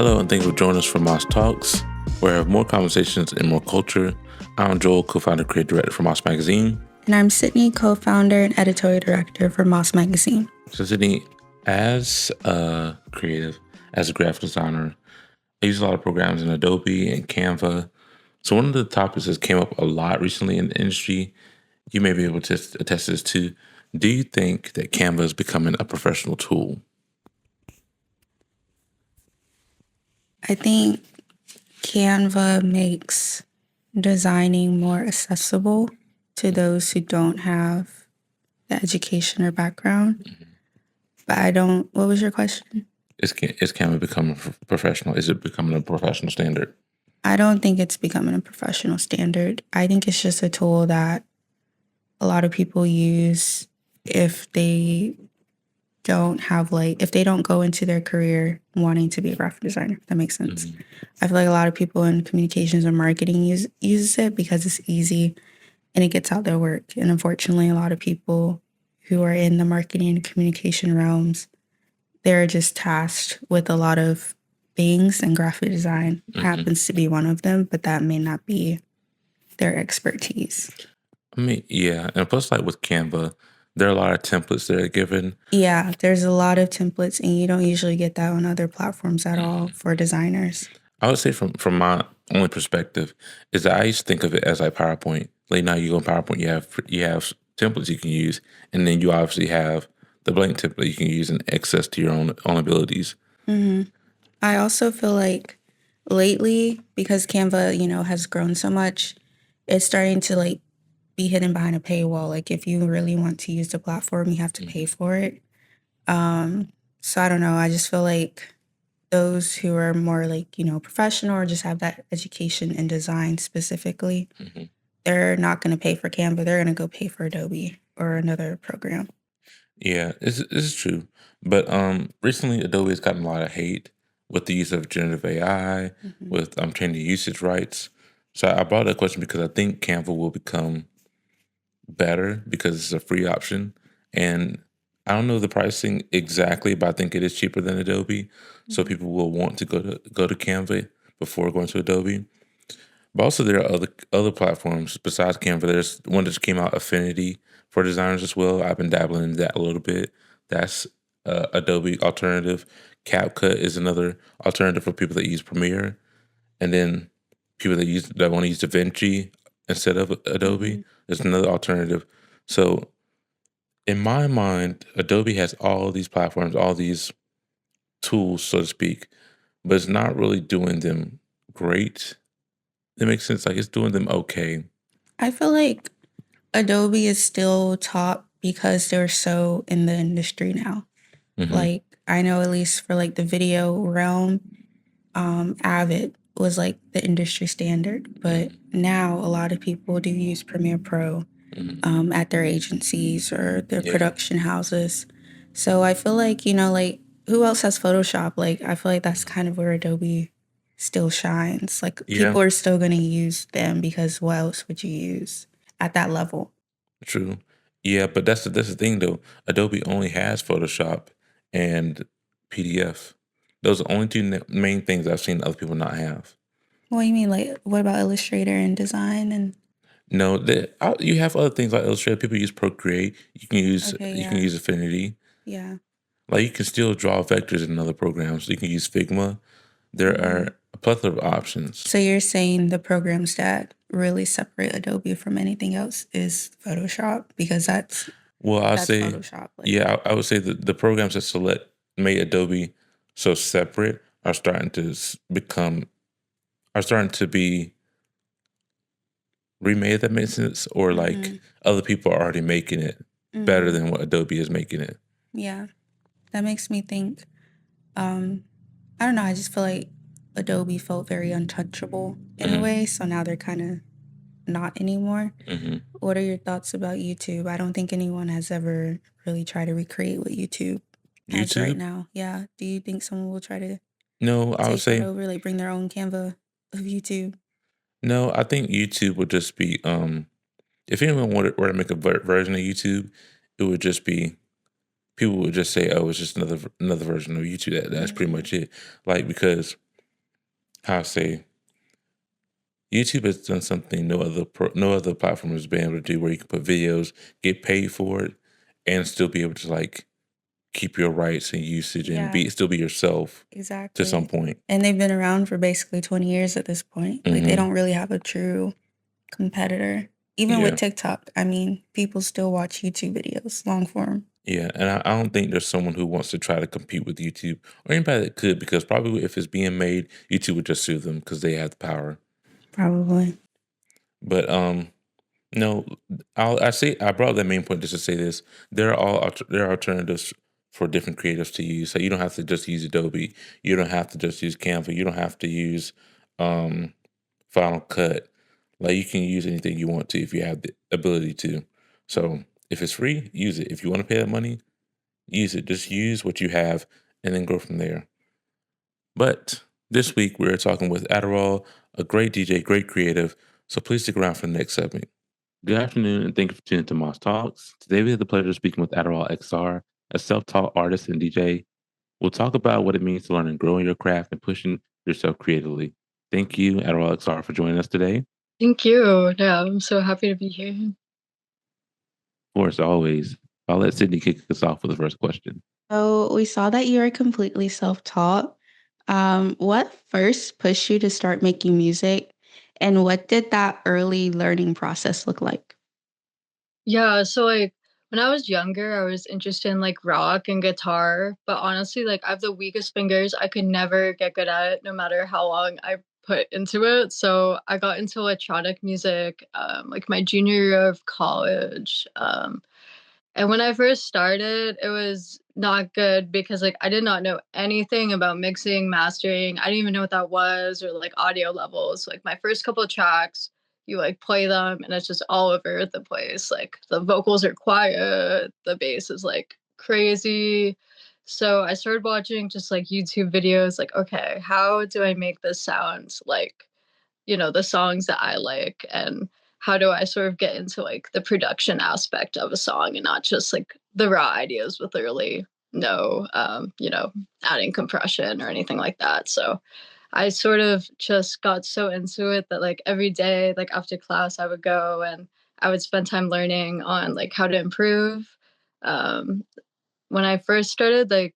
Hello, and thanks for joining us for Moss Talks, where we have more conversations and more culture. I'm Joel, co-founder and creative director for Moss Magazine. And I'm Sydney, co-founder and editorial director for Moss Magazine. So Sydney, as a creative, as a graphic designer, I use a lot of programs in Adobe and Canva. So one of the topics that came up a lot recently in the industry, you may be able to attest to this too. Do you think that Canva is becoming a professional tool? I think Canva makes designing more accessible to those who don't have the education or background. But what was your question? Is Canva becoming professional? Is it becoming a professional standard? I don't think it's becoming a professional standard. I think it's just a tool that a lot of people use if they don't go into their career wanting to be a graphic designer. If that makes sense. Mm-hmm. I feel like a lot of people in communications and marketing uses it because it's easy and it gets out their work. And unfortunately, a lot of people who are in the marketing and communication realms, they're just tasked with a lot of things, and graphic design happens to be one of them, but that may not be their expertise. I mean, yeah. And plus, like with Canva, there are a lot of templates that are given. Yeah, there's a lot of templates, and you don't usually get that on other platforms at all for designers. I would say from my only perspective is that I used to think of it as like PowerPoint. Like now you go in PowerPoint, you have templates you can use, and then you obviously have the blank template you can use and access to your own abilities. Mm-hmm. I also feel like lately, because Canva, has grown so much, it's starting to be hidden behind a paywall. Like if you really want to use the platform, you have to pay for it. So I don't know. I just feel like those who are more professional or just have that education in design specifically, they're not going to pay for Canva. They're going to go pay for Adobe or another program. Yeah, it's true. But recently Adobe has gotten a lot of hate with the use of generative AI, with changing usage rights. So I brought that question because I think Canva will become better because it's a free option. And I don't know the pricing exactly, but I think it is cheaper than Adobe. So people will want to go to Canva before going to Adobe. But also there are other platforms besides Canva. There's one that just came out, Affinity, for designers as well. I've been dabbling in that a little bit. That's Adobe alternative. CapCut is another alternative for people that use Premiere, and then people that want to use DaVinci instead of Adobe. There's another alternative. So in my mind, Adobe has all these platforms, all these tools, so to speak, but it's not really doing them great. It makes sense. Like it's doing them okay. I feel like Adobe is still top because they're so in the industry now. Like I know at least for the video realm, Avid was the industry standard, but now a lot of people do use Premiere Pro at their agencies or their production houses. So I feel like who else has Photoshop? I feel like that's kind of where Adobe still shines. People are still going to use them because what else would you use at that level? True. Yeah, but that's the thing though. Adobe only has Photoshop and PDF. Those are the only two main things I've seen other people not have. What do you mean? What about Illustrator and design and? No, you have other things like Illustrator. People use Procreate. You can use can use Affinity. Yeah. Like you can still draw vectors in other programs. You can use Figma. There are a plethora of options. So you're saying the programs that really separate Adobe from anything else is Photoshop because that's say Photoshop. I would say that the programs that made Adobe so separate are starting to be remade. If that makes sense, or other people are already making it better than what Adobe is making it. Yeah, that makes me think. I don't know. I just feel like Adobe felt very untouchable in a way, so now they're kind of not anymore. What are your thoughts about YouTube? I don't think anyone has ever really tried to recreate what YouTube has right now. Yeah. Do you think someone will try to I would say over, bring their own Canva of YouTube? No, I think YouTube would just be if anyone were to make a version of YouTube, it would just be people would just say, "Oh, it's just another version of YouTube." That's pretty much it. Because how I say YouTube has done something no other platform has been able to do, where you can put videos, get paid for it, and still be able to like keep your rights and usage and Yeah, be yourself to some exactly. point. And they've been around for basically 20 years at this point. Like they Hmm. don't really have a true competitor. Even with Yeah, TikTok, I mean, people still watch YouTube videos, long form, yeah, and I don't think there's someone who wants to try to compete with YouTube or anybody that could, because probably if it's being made, YouTube would just sue them because they have the power. probably. But no, I brought that main point just to say this: there are alternatives for different creatives to use. So you don't have to just use Adobe. You don't have to just use Canva. You don't have to use um, Final Cut. Like you can use anything you want to if you have the ability to. So if it's free, use it. If you want to pay that money, use it. Just use what you have and then go from there. But this week we're talking with Adderall, a great DJ, great creative. So please stick around for the next segment. Good afternoon, and thank you for tuning to Moss Talks. Today we have the pleasure of speaking with Adderall XR, a self-taught artist and DJ. We'll talk about what it means to learn and grow in your craft and pushing yourself creatively. Thank you, Adderall XR, for joining us today. Of Thank you. Yeah, I'm so happy to be here. course, always. I'll let Sydney kick us off with the first question. So we saw that you are completely self-taught. What first pushed you to start making music, and what did that early learning process look like? Yeah, so like when I was younger, I was interested in like rock and guitar, but honestly, like I have the weakest fingers. I could never get good at it no matter how long I put into it. So I got into electronic music like my junior year of college. And when I first started, it was not good because like I did not know anything about mixing, mastering. I didn't even know what that was or like audio levels. Like my first couple of tracks, you like play them and it's just all over the place. Like the vocals are quiet, the bass is like crazy. So I started watching just like YouTube videos like okay, how do I make this sound like the songs that I like and how do I sort of get into like the production aspect of a song and not just like the raw ideas with literally no adding compression or anything like that. So I sort of just got so into it that like every day like after class I would go and I would spend time learning on like how to improve. um, when I first started like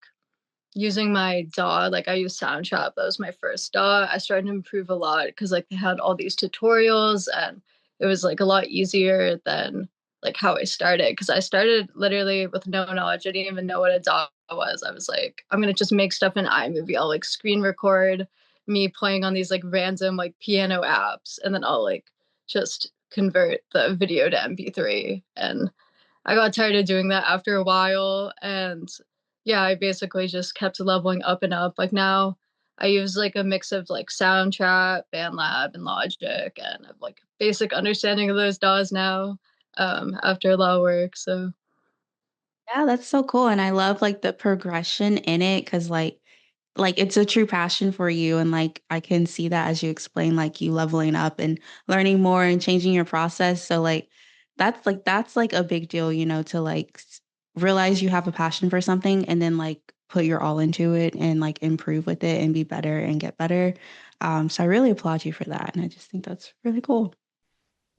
using my DAW, like I used Soundtrap. That was my first DAW. I started to improve a lot because like they had all these tutorials and it was like a lot easier than like how I started. Because I started literally with no knowledge. I didn't even know what a DAW was. I was like, I'm gonna just make stuff in iMovie. I'll like screen record me playing on these like random like piano apps, and then I'll like just convert the video to MP3 and I got tired of doing that after a while. And yeah, I basically just kept leveling up and up. Like now I use like a mix of like Soundtrap, BandLab, and Logic, and I've like basic understanding of those DAWs now after a lot of work. So Yeah, that's so cool, and I love, like, the progression in it because like, it's a true passion for you, and, like, I can see that as you explain, like, you leveling up and learning more and changing your process, so, like, that's a big deal, to, like, s realize you have a passion for something and then, like, put your all into it and, like, improve with it and be better and get better, so I really applaud you for that, and I just think that's really cool.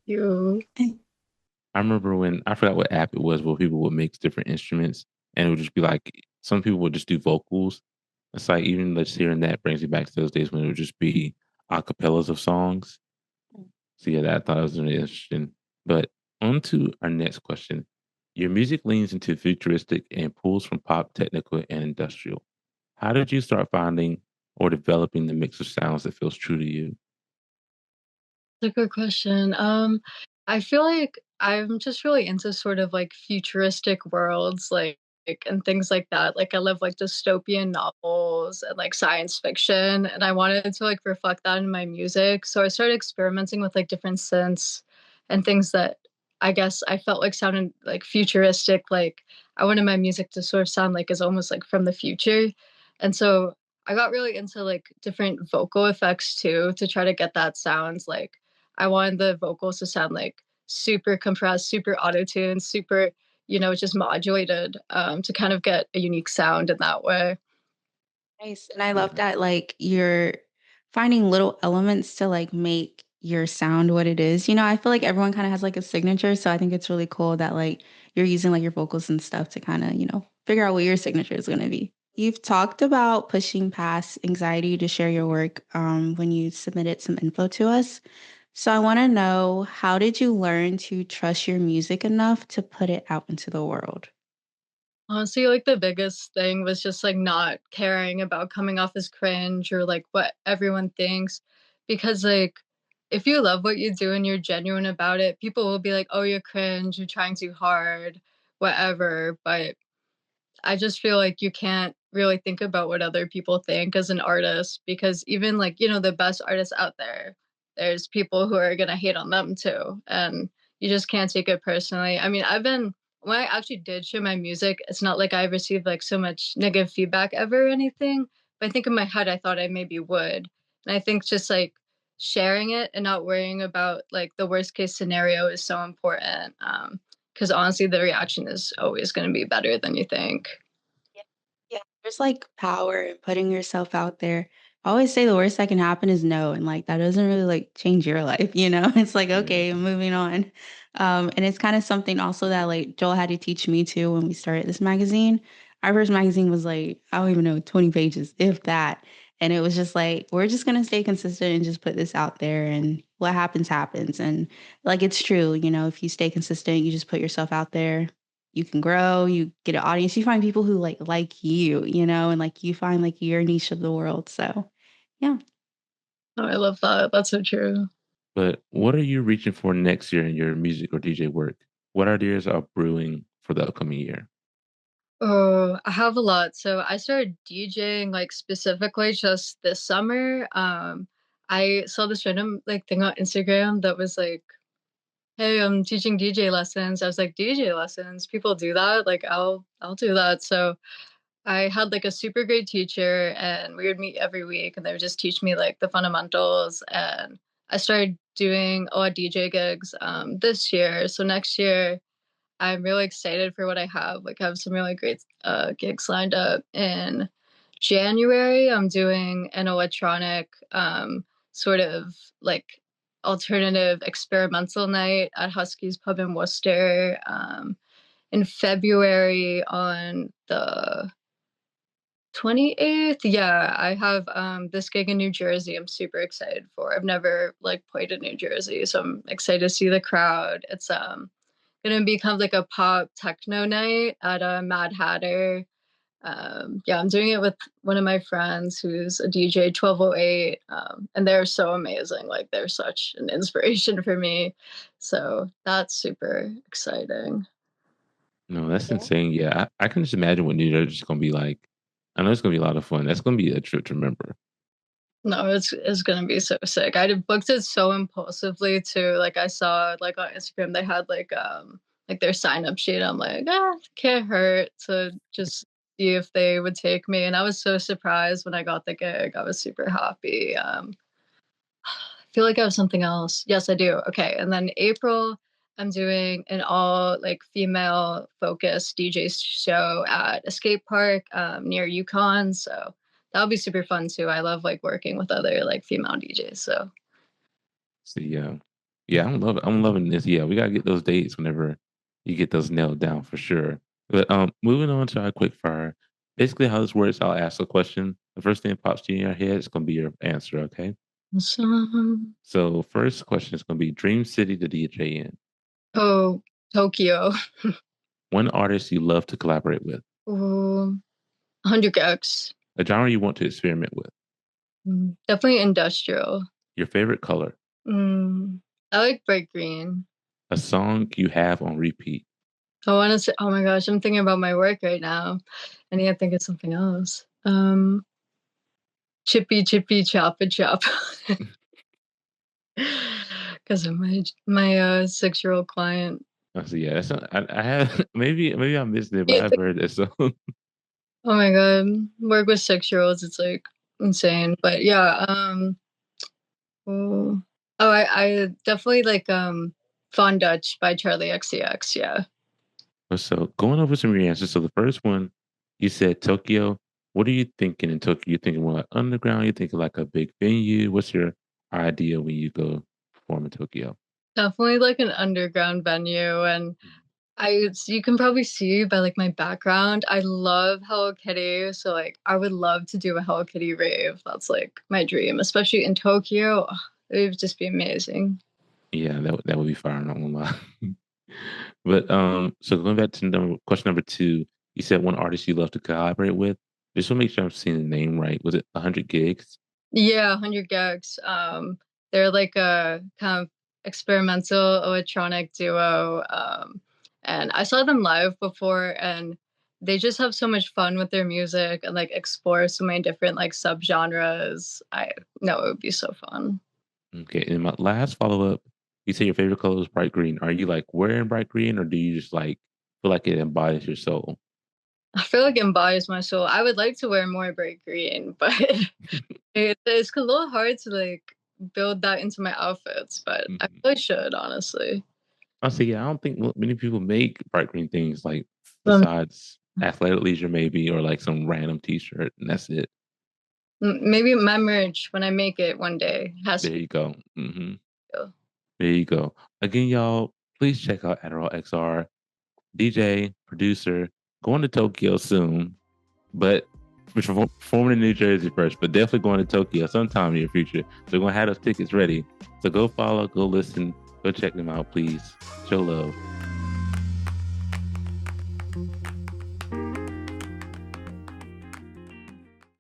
you I remember when I forgot what app it was where people would mix different instruments and it would just be like some people would just do vocals. It's like even just hearing that brings me back to those days when it would just be acapellas of songs. So yeah, that I thought was really interesting. But on to our next question. Your music leans into futuristic and pulls from pop, technical, and industrial. How did you start finding or developing the mix of sounds that feels true to you? That's a good question. I feel like I'm just really into sort of like futuristic worlds, like and things like that. Like I love like dystopian novels and like science fiction, and I wanted to like reflect that in my music. So I started experimenting with like different synths and things that I guess I felt like sounded like futuristic. Like I wanted my music to sort of sound like it's almost like from the future, and so I got really into like different vocal effects too to try to get that sound like I wanted the vocals to sound like super compressed, super auto-tuned, super, just modulated to kind of get a unique sound in that way. Nice, and I love Yeah. that, like, you're finding little elements to like make your sound what it is. I feel like everyone kind of has like a signature, so I think it's really cool that like you're using like your vocals and stuff to kind of, figure out what your signature is going to be. You've talked about pushing past anxiety to share your work when you submitted some info to us. So I want to know, how did you learn to trust your music enough to put it out into the world? Honestly, like the biggest thing was just like not caring about coming off as cringe or like what everyone thinks. Because like if you love what you do and you're genuine about it, people will be like, oh, you're cringe, you're trying too hard, whatever. But I just feel like you can't really think about what other people think as an artist because even like, the best artists out there, there's people who are going to hate on them too. And you just can't take it personally. I mean, when I actually did share my music, it's not like I received like so much negative feedback ever or anything. But I think in my head, I thought I maybe would. And I think just like sharing it and not worrying about like the worst case scenario is so important. Because honestly, the reaction is always going to be better than you think. Yeah. Yeah. There's like power in putting yourself out there. I always say the worst that can happen is no. And like that doesn't really like change your life. It's like, Yeah. okay, moving on. And it's kind of something also that like Joel had to teach me too when we started this magazine. Our first magazine was like, I don't even know, 20 pages, if that. And it was just like, we're just gonna stay consistent and just put this out there and what happens, happens. And like it's true, if you stay consistent, you just put yourself out there, you can grow, you get an audience, you find people who like you, and like you find like your niche of the world. So yeah. Oh, I love that. That's so true. But what are you reaching for next year in your music or DJ work? What ideas are brewing for the upcoming year? Oh, I have a lot. So I started DJing like specifically just this summer. I saw this random like thing on Instagram that was like, "Hey, I'm teaching DJ lessons." I was like, "DJ lessons? People do that? Like, I'll do that." So I had like a super great teacher, and we would meet every week, and they would just teach me like the fundamentals. And I started doing a lot of DJ gigs this year. So next year. I'm really excited for what I have. Like, I have some really great gigs lined up in January. I'm doing an electronic sort of like alternative experimental night at Husky's Pub in Worcester. In February on the 28th, yeah, I have this gig in New Jersey I'm super excited for. I've never like played in New Jersey, so I'm excited to see the crowd. It's gonna be kind of like a pop techno night at a Mad Hatter. Yeah, I'm doing it with one of my friends who's a DJ 1208, and they're so amazing. Like they're such an inspiration for me. So that's super exciting. No, that's insane. Yeah, I can just imagine what New Jersey's gonna be like. I know it's gonna be a lot of fun. That's gonna be a trip to remember. No, it's gonna be so sick. I booked it so impulsively too. Like I saw like on Instagram they had like their sign up sheet. I'm like, can't hurt to just see if they would take me. And I was so surprised when I got the gig. I was super happy. I feel like I have something else. Yes, I do. Okay. And then April, I'm doing an all like female focused DJ show at a skate park near Yukon. So that'll be super fun too. I love like working with other like female DJs. So So yeah, I'm loving this. Yeah, we gotta get those dates whenever you get those nailed down for sure. But moving on to our quick fire. Basically, how this works, I'll ask a question. The first thing that pops to you in your head is gonna be your answer. Okay. awesome. So first question is gonna be dream city to DJ in. Oh, Tokyo. One artist you love to collaborate with. Oh, 100X. A genre you want to experiment with. Definitely industrial. Your favorite color. Mm, I like bright green. A song you have on repeat. I want to say, oh my gosh, I'm thinking about my work right now. I need to think of something else. Chippy Chippy Choppa Chop. Because of my 6-year-old client. I see. Yeah, I have maybe I missed it, but I've heard that song. Oh my god, work with 6-year-olds, it's like insane. But yeah, oh, I definitely like Fond Dutch by Charlie XCX. Yeah. So going over some of your answers. So the first one, you said Tokyo. What are you thinking in Tokyo? You thinking more like underground? You thinking like a big venue? What's your idea when you go perform in Tokyo? Definitely like an underground venue, and you can probably see by like my background, I love Hello Kitty, so like I would love to do a Hello Kitty rave. That's like my dream, especially in Tokyo. Ugh, it would just be amazing. Yeah, that would be fire. I'm not gonna lie. But so going back to question number two, you said one artist you love to collaborate with. Just want to make sure I'm seeing the name right. Was it 100 Gigs? Yeah, 100 Gex. They're like a kind of experimental electronic duo. And I saw them live before, and they just have so much fun with their music and like explore so many different like subgenres. I know it would be so fun. Okay, and my last follow up, you say your favorite color is bright green. Are you like wearing bright green, or do you just like feel like it embodies your soul? I feel like it embodies my soul. I would like to wear more bright green, but it's a little hard to like build that into my outfits, but I Mhm. really should, honestly. I see. Yeah, I don't think many people make bright green things like Um, besides athletic leisure, maybe, or like some random T-shirt, and that's it. Maybe my merch when I make it one day has There to be you go. Hmm. real. There you go. Again, y'all, please check out Adderall XR, DJ, producer, going to Tokyo soon, but performing in New Jersey first, but definitely going to Tokyo sometime in your future. So we're gonna have those tickets ready. So go follow, go listen, go check them out, please. Show love.